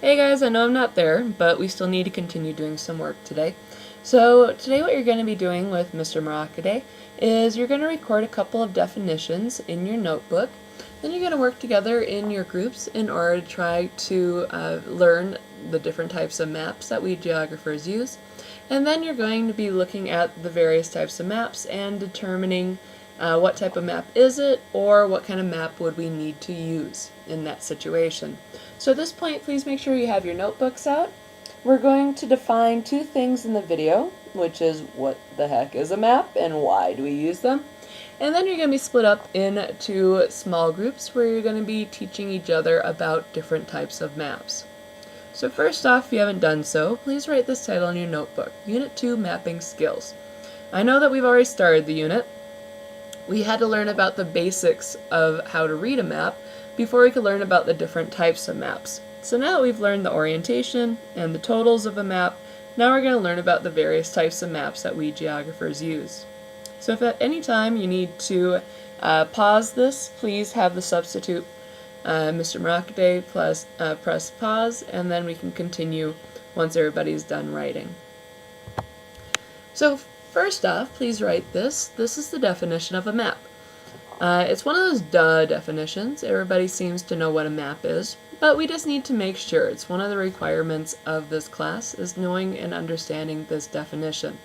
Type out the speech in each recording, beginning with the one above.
Hey guys, I know I'm not there, but we still need to continue doing some work today. So today what you're going to be doing with Mr. Maracade is you're going to record a couple of definitions in your notebook. Then you're going to work together in your groups in order to try to learn the different types of maps that we geographers use. And then you're going to be looking at the various types of maps and determining what type of map is it, or what kind of map would we need to use in that situation. So at this point, please make sure you have your notebooks out. We're going to define two things in the video, which is what the heck is a map and why do we use them. And then you're going to be split up into small groups where you're going to be teaching each other about different types of maps. So first off, if you haven't done so, please write this title in your notebook, Unit 2 Mapping Skills. I know that we've already started the unit. We had to learn about the basics of how to read a map before we could learn about the different types of maps. So now that we've learned the orientation and the totals of a map, now we're going to learn about the various types of maps that we geographers use. So if at any time you need to pause this, please have the substitute Mr. Maracade press pause, and then we can continue once everybody's done writing. So first off, please write this. This is the definition of a map. It's one of those duh definitions. Everybody seems to know what a map is, but we just need to make sure. It's one of the requirements of this class is knowing and understanding this definition.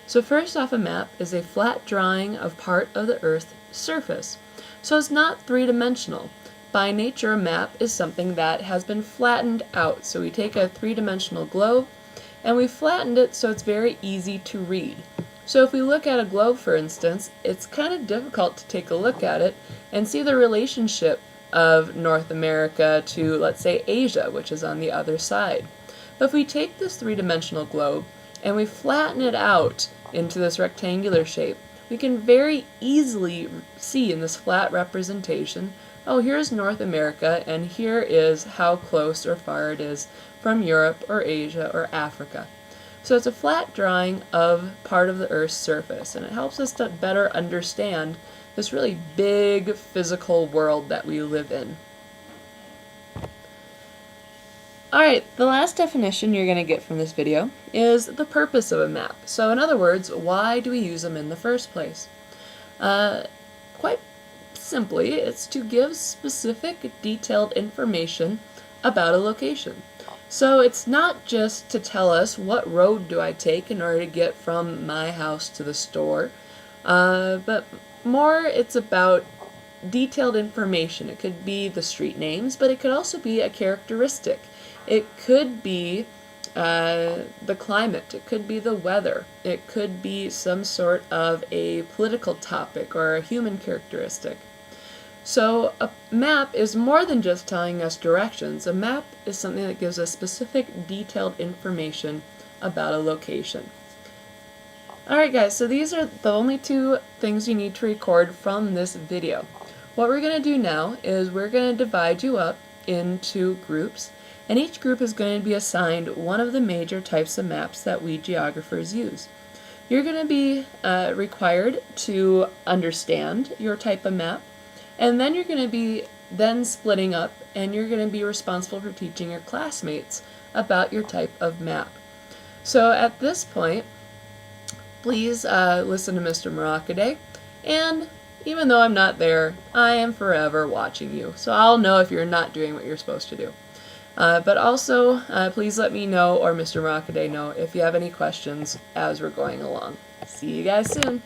So first off, a map is a flat drawing of part of the Earth's surface. So it's not three-dimensional. By nature, a map is something that has been flattened out. So we take a three-dimensional globe and we flattened it so it's very easy to read. So if we look at a globe, for instance, it's kind of difficult to take a look at it and see the relationship of North America to, let's say, Asia, which is on the other side. But if we take this three-dimensional globe and we flatten it out into this rectangular shape, we can very easily see in this flat representation, oh, here's North America, and here is how close or far it is from Europe or Asia or Africa. So it's a flat drawing of part of the Earth's surface, and it helps us to better understand this really big physical world that we live in. Alright, the last definition you're going to get from this video is the purpose of a map. So in other words, why do we use them in the first place? Quite simply, it's to give specific, detailed information about a location. So it's not just to tell us what road do I take in order to get from my house to the store, but more it's about detailed information. It could be the street names, but it could also be a characteristic. It could be the climate, it could be the weather, it could be some sort of a political topic or a human characteristic. So a map is more than just telling us directions. A map is something that gives us specific, detailed information about a location. Alright guys, so these are the only two things you need to record from this video. What we're going to do now is we're going to divide you up into groups, and each group is going to be assigned one of the major types of maps that we geographers use. You're going to be required to understand your type of map, and then you're going to be splitting up, and you're going to be responsible for teaching your classmates about your type of map. So at this point, please listen to Mr. Maracade, and even though I'm not there, I am forever watching you, so I'll know if you're not doing what you're supposed to do. But also, please let me know, or Mr. Maracade know, if you have any questions as we're going along. See you guys soon!